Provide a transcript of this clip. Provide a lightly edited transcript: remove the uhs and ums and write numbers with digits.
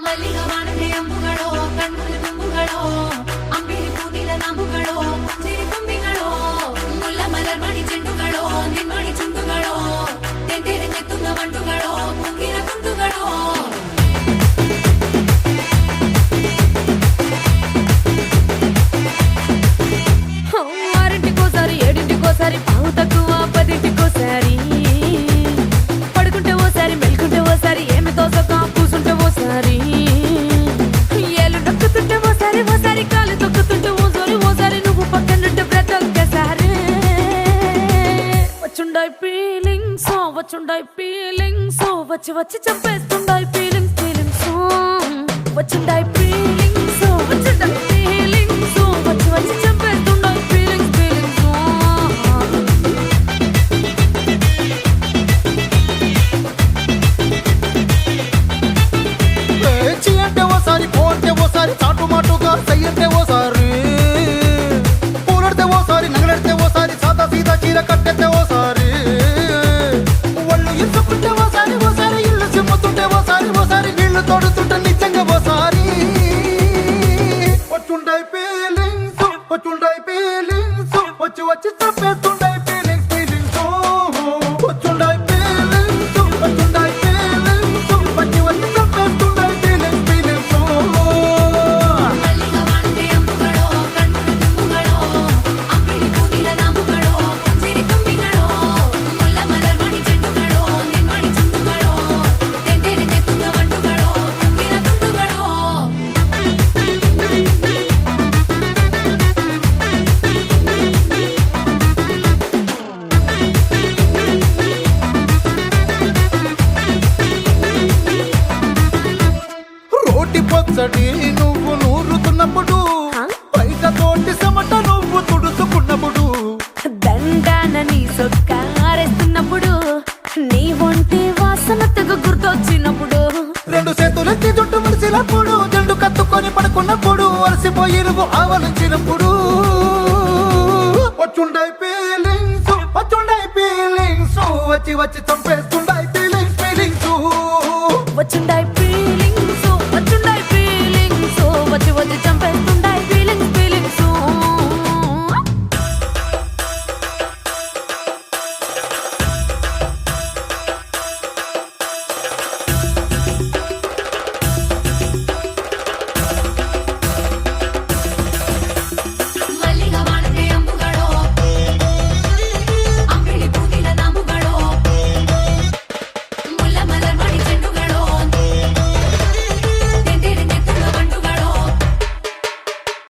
ಮಲ್ಲಿಗೆ ವಾಣತೆ ಅಂಬುಗಳೋ ಕಣ್ಣುಗಳ ತುಂಬುಗಳೋ ಅಂಬಿರಿ ಕೂದಿಲ ನಂಬುಗಳೋ ಸಿರಿ ತುಂಬಿಗಳೋ ಮುಲ್ಲ ಮಲರ್ ಮಣಿ ಚೆಂಡುಗಳೋ ನಿನ್ಮಣಿ ಚುಂಡುಗಳೋ ತೆಂತೆರೆ ತೆತ್ತುಂಗ ಮಂಡುಗಳೋ ಮುಂಗಿನ ತುಂಡುಗಳೋ ఆరింటికోసారి ఏడింటికోసారి పావు తక్కువ పదింటికోసారి పడుకుంటే ఓసారి మెలుకుంటే ఓసారి ఏమి తోసక కూసుంటే ఓసారి ఏళ్ళు నొక్కుతుంటే ఓసారి ఓసారి కాలు తొక్కుతుంటే ఓసారి నువ్వు పక్కనుంటే బ్రతొక్కసారి వచ్చుండాయి ఫీలింగ్స్ వచ్చి వచ్చి చంపేస్తుండాయి ఫీలింగ్స్ వచ్చుండాయి ఫీలింగ్స్ వచ్చుండాయి ఫీలింగ్స్ వచ్చి వచ్చి చంపేస్తుండాయి ఫీలింగ్స్ పేచి అంటే ఓసారి పోతే ఓసారి చాటు మాటుగా సయ్యంటే ఓసారి పూలడితే ఓసారి నగలడితే ఓసారి సాదా సీదా చీర కట్టెతే ఓసారి ఒళ్ళు ఇసుకుంటే ఓసారి ఇల్లు సిమ్ముతుంటే ఓసారి నీళ్లు తోడుతుంటే నిజంగా ఓసారి వచ్చుండాయి ఫీలింగ్స్ వచ్చి వచ్చి చంపేస్తుండాయి ఫీలింగ్స్ వచ్చుండాయి ఫీలింగ్స్ వచ్చి వచ్చి చంపేస్తుండాయి ఫీలింగ్స్ మల్లిగా వాణతే అంబుಗಳೋ కಣ್ಣుల తుంబుಗಳೋ అంబిడి కూదిల ನಂಬುಗಳೋ ಸಿರಿ ತುಂಬಿಗಳೋ ಮುಲ್ಲ ಮಲರ್ ಮಣಿ ಚೆಂಡುಗಳೋ ನಿನ್ಮಣಿ ಚುಂಡುಗಳೋ ತೆಂತೆರೆ ತೆತ್ತುಂಗ ಮಂಡುಗಳೋ ಮುಂಗಿನ ತುಂಡುಗಳೋ రోటి పచ్చడి నువ్వు నూరుతున్నప్పుడు బయట తోటి సమట నువ్వు తుడుచుకున్నప్పుడు దండాన నీ సొక్కారేస్తున్నప్పుడు నీ ఒంటి వాసన తెగ గుర్తొచ్చినప్పుడు రెండు చేతులెత్తి జుట్టు ముడిసినప్పుడు జండు కత్తుకొని పడుకున్నప్పుడు అలసిపోయి నువ్వు ఆవలించినప్పుడు వచ్చుండాయి ఫీలింగ్స్ వచ్చి వచ్చి చంపేస్తుండాయి ఫీలింగ్స్ వచ్చుండాయి